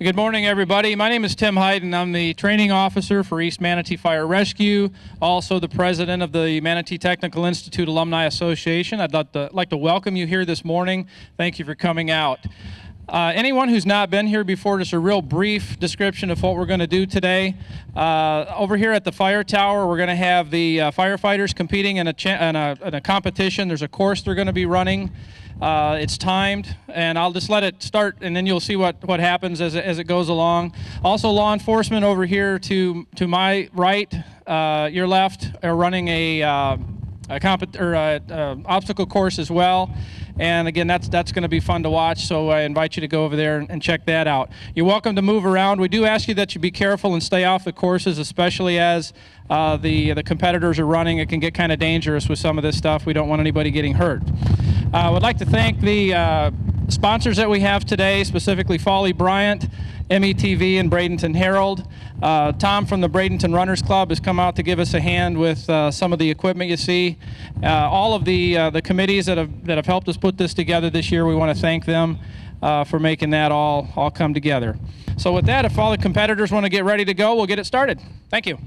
Good morning, everybody. My name is Tim Hyden. I'm the training officer for East Manatee Fire Rescue, also the president of the Manatee Technical Institute Alumni Association. I'd like to welcome you here this morning. Thank you for coming out. Anyone who's not been here before, just a real brief description of what we're going to do today. Over here at the fire tower, we're going to have the firefighters competing in a competition. There's a course they're going to be running. It's timed, and I'll just let it start, and then you'll see what happens as it goes along. Also, law enforcement over here to my right, your left, are running a obstacle course as well. And again, that's going to be fun to watch, so I invite you to go over there and check that out. You're welcome to move around. We do ask you that you be careful and stay off the courses, especially as the competitors are running. It can get kind of dangerous with some of this stuff. We don't want anybody getting hurt. I would like to thank the sponsors that we have today, specifically Folly Bryant, METV, and Bradenton Herald. Tom from the Bradenton Runners Club has come out to give us a hand with some of the equipment you see. All of the committees that have helped us put this together this year, we want to thank them for making that all come together. So with that, if all the competitors want to get ready to go, we'll get it started. Thank you.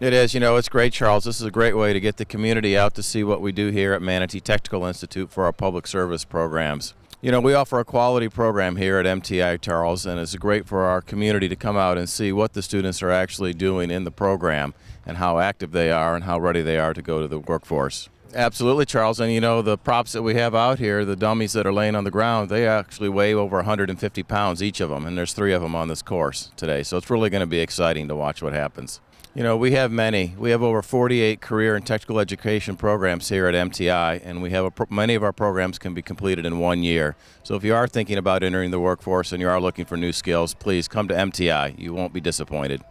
It is. You know, it's great, Charles. This is a great way to get the community out to see what we do here at Manatee Technical Institute for our public service programs. You know, we offer a quality program here at MTI, Charles, and it's great for our community to come out and see what the students are actually doing in the program and how active they are and how ready they are to go to the workforce. Absolutely, Charles. And you know, the props that we have out here, the dummies that are laying on the ground, they actually weigh over 150 pounds, each of them, and there's 3 of them on this course today. So it's really going to be exciting to watch what happens. You know, we have many. We have over 48 career and technical education programs here at MTI, and we have many of our programs can be completed in 1 year. So if you are thinking about entering the workforce and you are looking for new skills, please come to MTI. You won't be disappointed.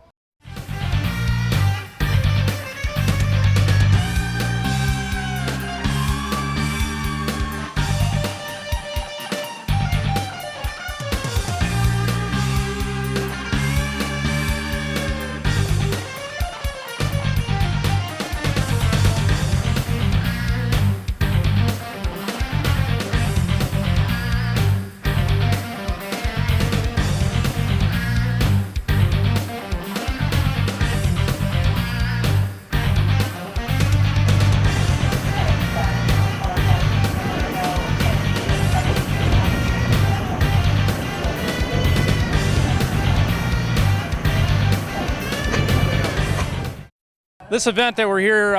This event that we're here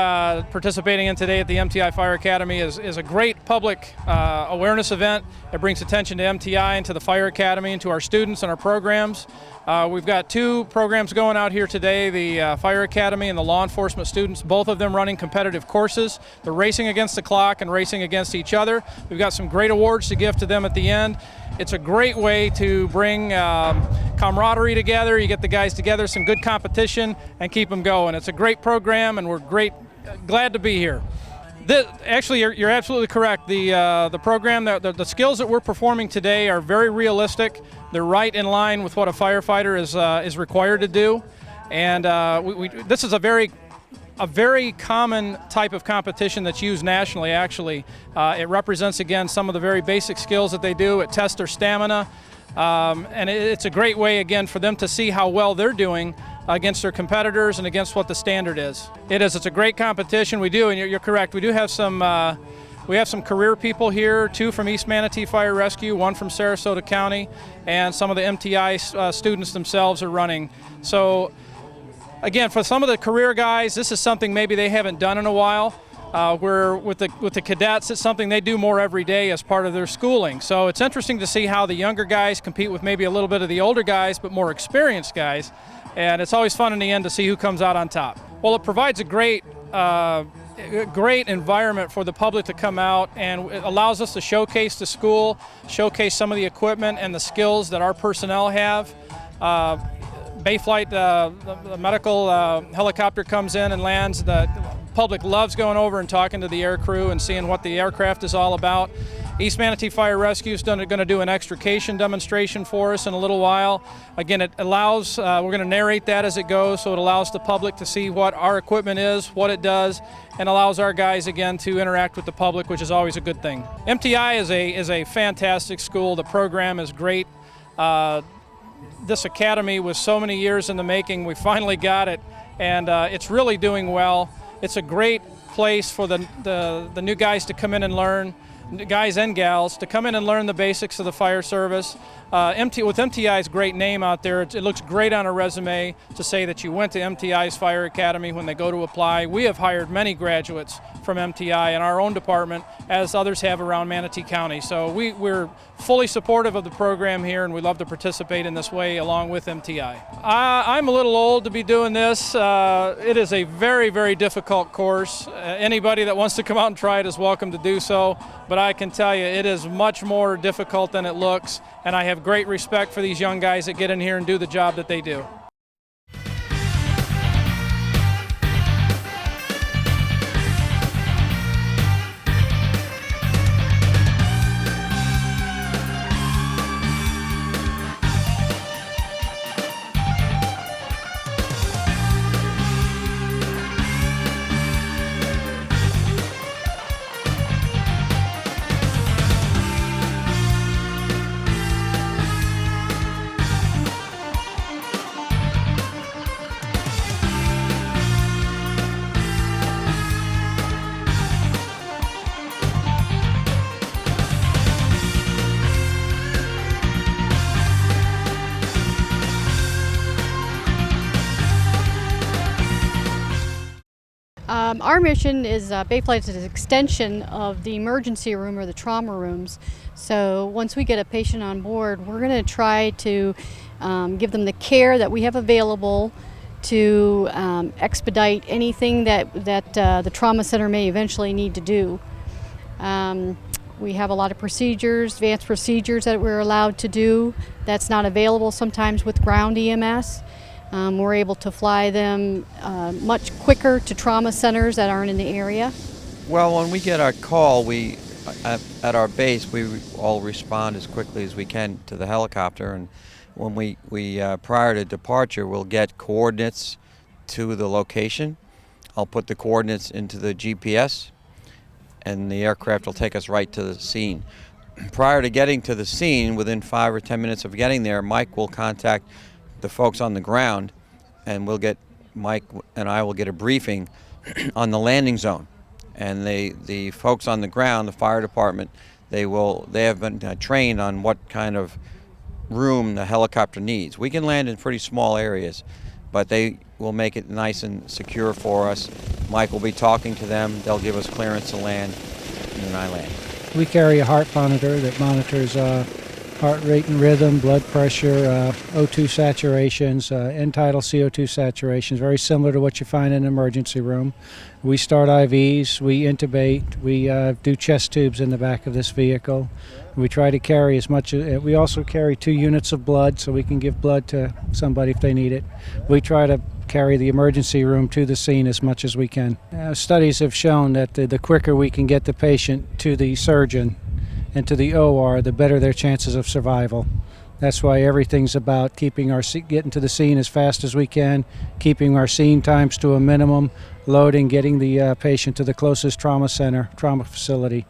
participating in today at the MTI Fire Academy is a great public awareness event. It brings attention to MTI and to the Fire Academy and to our students and our programs. We've got 2 programs going out here today, the Fire Academy and the law enforcement students, both of them running competitive courses. They're racing against the clock and racing against each other. We've got some great awards to give to them at the end. It's a great way to bring camaraderie together. You get the guys together, some good competition, and keep them going. It's a great program, and we're glad to be here. Actually, you're absolutely correct. The program, the skills that we're performing today are very realistic. They're right in line with what a firefighter is required to do, and this is a very common type of competition that's used nationally, actually. It represents, again, some of the very basic skills that they do. It tests their stamina, and it's a great way, again, for them to see how well they're doing against their competitors and against what the standard is. It's a great competition. We do, and you're correct, we do have some We have some career people here, 2 from East Manatee Fire Rescue, 1 from Sarasota County, and some of the MTI students themselves are running. So again, for some of the career guys, this is something maybe they haven't done in a while. Where with the cadets, it's something they do more every day as part of their schooling. So it's interesting to see how the younger guys compete with maybe a little bit of the older guys, but more experienced guys. And it's always fun in the end to see who comes out on top. Well, it provides a great environment for the public to come out, and it allows us to showcase the school, showcase some of the equipment and the skills that our personnel have. Bayflight, the medical helicopter comes in and lands. The public loves going over and talking to the air crew and seeing what the aircraft is all about. East Manatee Fire Rescue is going to do an extrication demonstration for us in a little while. Again, it allows, we're going to narrate that as it goes, so it allows the public to see what our equipment is, what it does, and allows our guys again to interact with the public, which is always a good thing. MTI is a fantastic school. The program is great. This academy was so many years in the making. We finally got it, and it's really doing well. It's a great place for the new guys to come in and learn, guys and gals, to come in and learn the basics of the fire service. With MTI's great name out there, it looks great on a resume to say that you went to MTI's Fire Academy when they go to apply. We have hired many graduates from MTI in our own department, as others have around Manatee County. So we're fully supportive of the program here, and we love to participate in this way along with MTI. I'm a little old to be doing this. It is a very, very difficult course. Anybody that wants to come out and try it is welcome to do so, but I can tell you it is much more difficult than it looks, and I have great respect for these young guys that get in here and do the job that they do. Our mission is Bayflight is an extension of the emergency room or the trauma rooms. So once we get a patient on board, we're going to try to give them the care that we have available to expedite anything that the trauma center may eventually need to do. We have a lot of procedures, advanced procedures that we're allowed to do that's not available sometimes with ground EMS. We're able to fly them much quicker to trauma centers that aren't in the area. Well, when we get our call, at our base, we all respond as quickly as we can to the helicopter. And when we prior to departure, we'll get coordinates to the location. I'll put the coordinates into the GPS, and the aircraft will take us right to the scene. Prior to getting to the scene, within 5 or 10 minutes of getting there, Mike will contact the folks on the ground, and Mike and I will get a briefing on the landing zone. And the folks on the ground, the fire department, they have been trained on what kind of room the helicopter needs. We can land in pretty small areas, but they will make it nice and secure for us. Mike will be talking to them. They'll give us clearance to land, and then I land. We carry a heart monitor that monitors heart rate and rhythm, blood pressure, O2 saturations, end-tidal CO2 saturations, very similar to what you find in an emergency room. We start IVs, we intubate, we do chest tubes in the back of this vehicle. We try to carry as much, we also carry 2 units of blood so we can give blood to somebody if they need it. We try to carry the emergency room to the scene as much as we can. Studies have shown that the quicker we can get the patient to the surgeon and to the OR, the better their chances of survival. That's why everything's about getting to the scene as fast as we can, keeping our scene times to a minimum, loading, getting the patient to the closest trauma facility,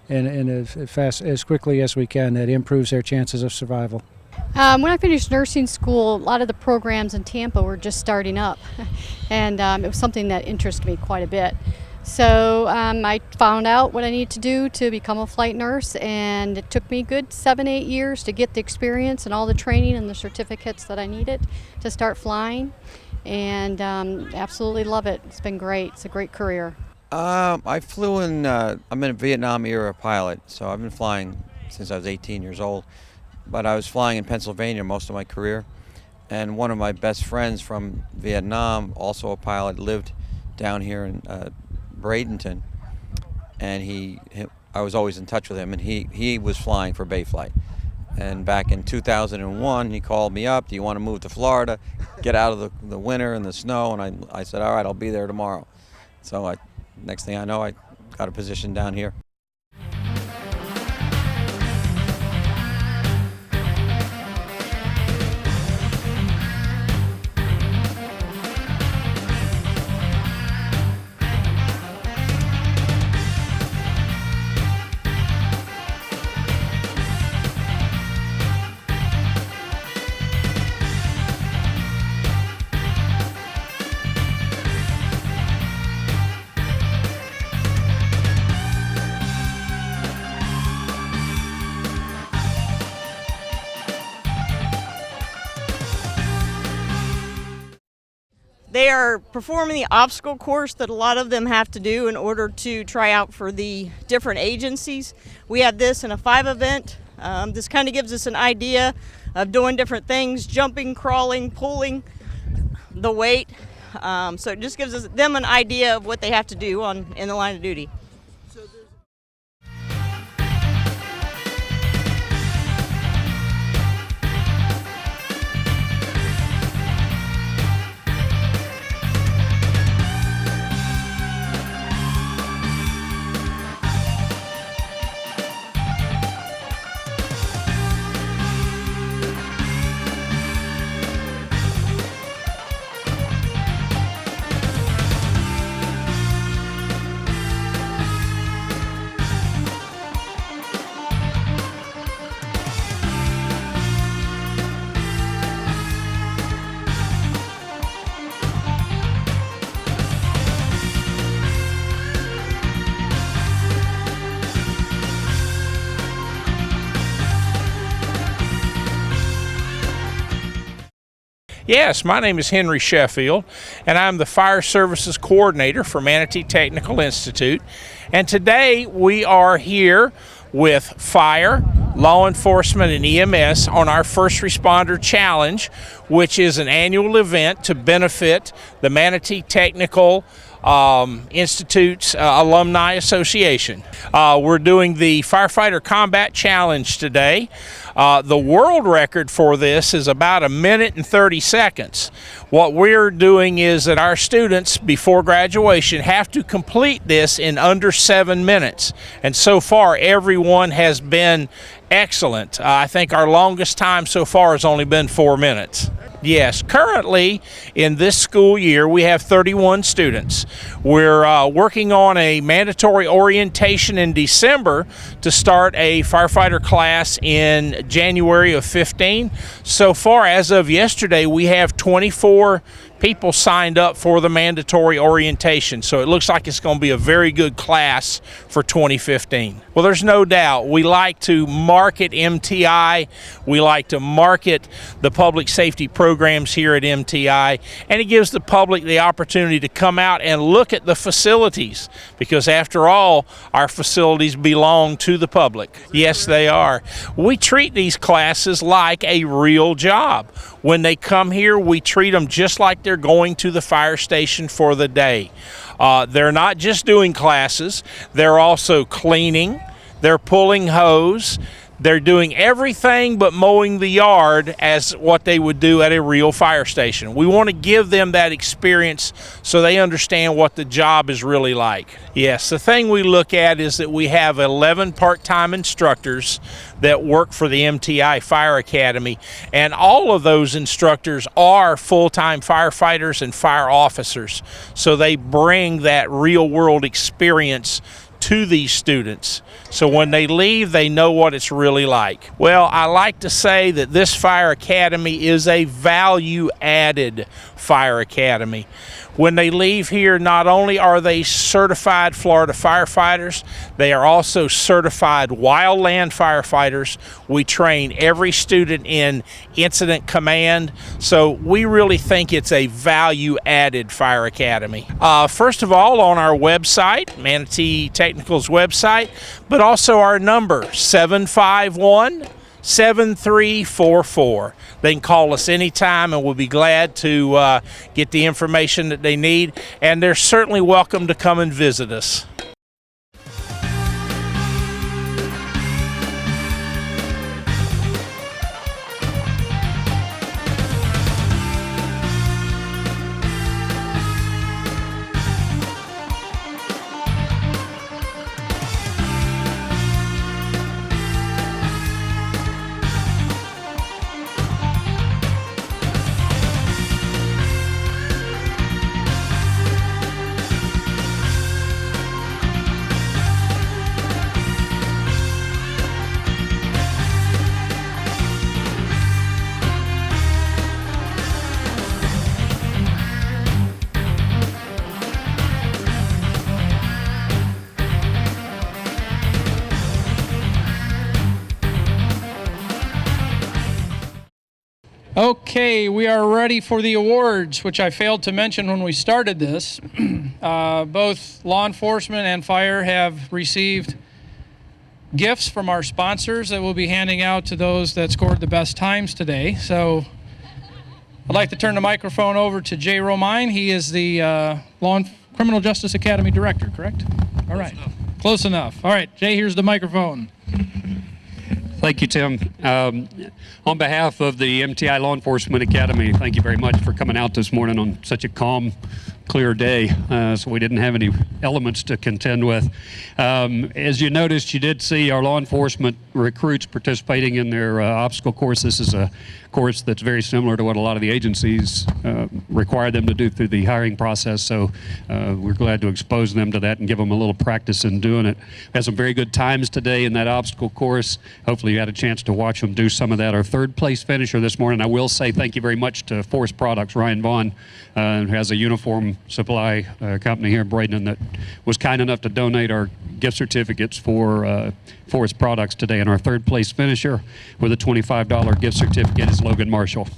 and as quickly as we can. That improves their chances of survival. When I finished nursing school, a lot of the programs in Tampa were just starting up, and it was something that interested me quite a bit. So I found out what I need to do to become a flight nurse, and it took me good 7-8 years to get the experience and all the training and the certificates that I needed to start flying, and absolutely love it. It's been great. It's a great career. I flew in, I'm a Vietnam era pilot, so I've been flying since I was 18 years old. But I was flying in Pennsylvania most of my career. And one of my best friends from Vietnam, also a pilot, lived down here in Bradenton. And I was always in touch with him, and he was flying for Bayflight. And back in 2001, he called me up, do you want to move to Florida, get out of the winter and the snow? And I said, all right, I'll be there tomorrow. So next thing I know, I got a position down here. They are performing the obstacle course that a lot of them have to do in order to try out for the different agencies. We had this in a 5 event. This kind of gives us an idea of doing different things, jumping, crawling, pulling the weight. So it just gives them an idea of what they have to do in the line of duty. Yes, my name is Henry Sheffield, and I'm the Fire Services Coordinator for Manatee Technical Institute. And today we are here with fire, law enforcement, and EMS on our First Responder Challenge, which is an annual event to benefit the Manatee Technical Institute's Alumni Association. We're doing the Firefighter Combat Challenge today. The world record for this is about 1 minute and 30 seconds. What we're doing is that our students before graduation have to complete this in under 7 minutes. And so far, everyone has been excellent. I think our longest time so far has only been 4 minutes. Yes, currently in this school year we have 31 students. We're working on a mandatory orientation in December to start a firefighter class in January of 15. So far, as of yesterday, we have 24 people signed up for the mandatory orientation. So it looks like it's going to be a very good class for 2015. Well, there's no doubt we like to market MTI. We like to market the public safety programs here at MTI, and it gives the public the opportunity to come out and look at the facilities, because after all, our facilities belong to the public. Yes, they are. We treat these classes like a real job. When they come here, we treat them just like they're going to the fire station for the day. They're not just doing classes, they're also cleaning, they're pulling hose, they're doing everything but mowing the yard as what they would do at a real fire station. We want to give them that experience so they understand what the job is really like. Yes, the thing we look at is that we have 11 part-time instructors that work for the MTI Fire Academy, and all of those instructors are full-time firefighters and fire officers. So they bring that real-world experience to these students. So when they leave, they know what it's really like. Well, I like to say that this fire academy is a value-added fire academy. When they leave here, not only are they certified Florida firefighters, they are also certified wildland firefighters. We train every student in incident command, so we really think it's a value-added fire academy. First of all, on our website, Manatee Technical's website, but also our number, 751-7344. They can call us anytime and we'll be glad to get the information that they need, and they're certainly welcome to come and visit us. Okay, we are ready for the awards, which I failed to mention when we started this. Both law enforcement and fire have received gifts from our sponsors that we'll be handing out to those that scored the best times today. So I'd like to turn the microphone over to Jay Romine. He is the Criminal Justice Academy Director, correct? All right. Close enough. All right, Jay, here's the microphone. Thank you, Tim. On behalf of the MTI Law Enforcement Academy, thank you very much for coming out this morning on such a calm, clear day, so we didn't have any elements to contend with. As you noticed, you did see our law enforcement recruits participating in their obstacle course. This is a course that's very similar to what a lot of the agencies require them to do through the hiring process, so we're glad to expose them to that and give them a little practice in doing it. We had some very good times today in that obstacle course. Hopefully you had a chance to watch them do some of that. Our third place finisher this morning, I will say thank you very much to Forest Products, Ryan Vaughn, who has a uniform supply company here in Bradenton that was kind enough to donate our gift certificates for Forest Products today. And our third place finisher with a $25 gift certificate is Logan Marshall.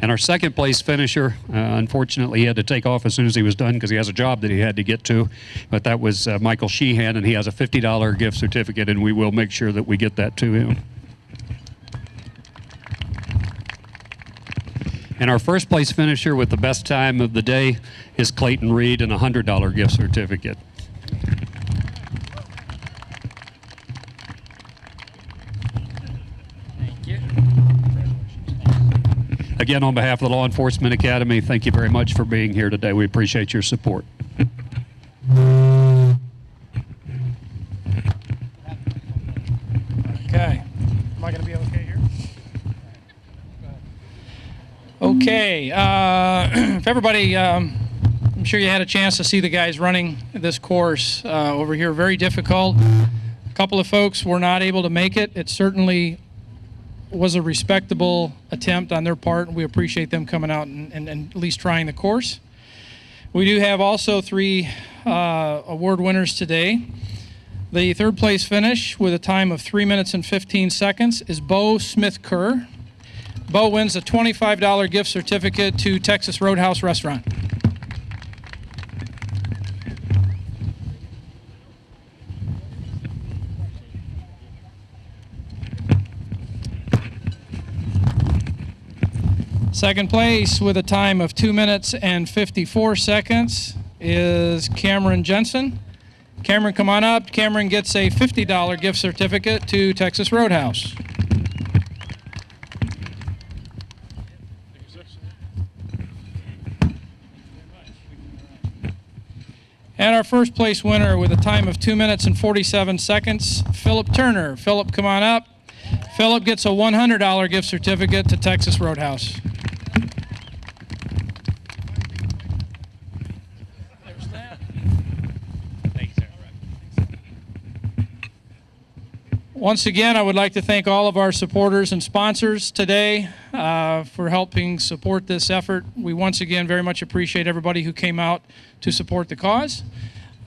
And our second place finisher, unfortunately, he had to take off as soon as he was done because he has a job that he had to get to. But that was Michael Sheehan, and he has a $50 gift certificate, and we will make sure that we get that to him. And our first place finisher with the best time of the day is Clayton Reed, and a $100 gift certificate. Again, on behalf of the Law Enforcement Academy, thank you very much for being here today. We appreciate your support. Okay. Am I going to be okay here? Okay. If everybody, I'm sure you had a chance to see the guys running this course over here. Very difficult. A couple of folks were not able to make it. It certainly was a respectable attempt on their part, and we appreciate them coming out and at least trying the course. We do have also 3 award winners today. The third place finish with a time of 3 minutes and 15 seconds is Bo Smith Kerr. Bo wins a $25 gift certificate to Texas Roadhouse Restaurant. Second place with a time of 2 minutes and 54 seconds is Cameron Jensen. Cameron, come on up. Cameron gets a $50 gift certificate to Texas Roadhouse. And our first place winner with a time of 2 minutes and 47 seconds, Philip Turner. Philip, come on up. Philip gets a $100 gift certificate to Texas Roadhouse. Once again, I would like to thank all of our supporters and sponsors today for helping support this effort. We once again very much appreciate everybody who came out to support the cause.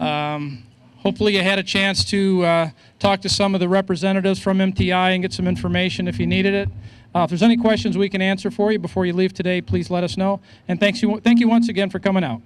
Hopefully you had a chance to talk to some of the representatives from MTI and get some information if you needed it. If there's any questions we can answer for you before you leave today, please let us know. And thank you once again for coming out.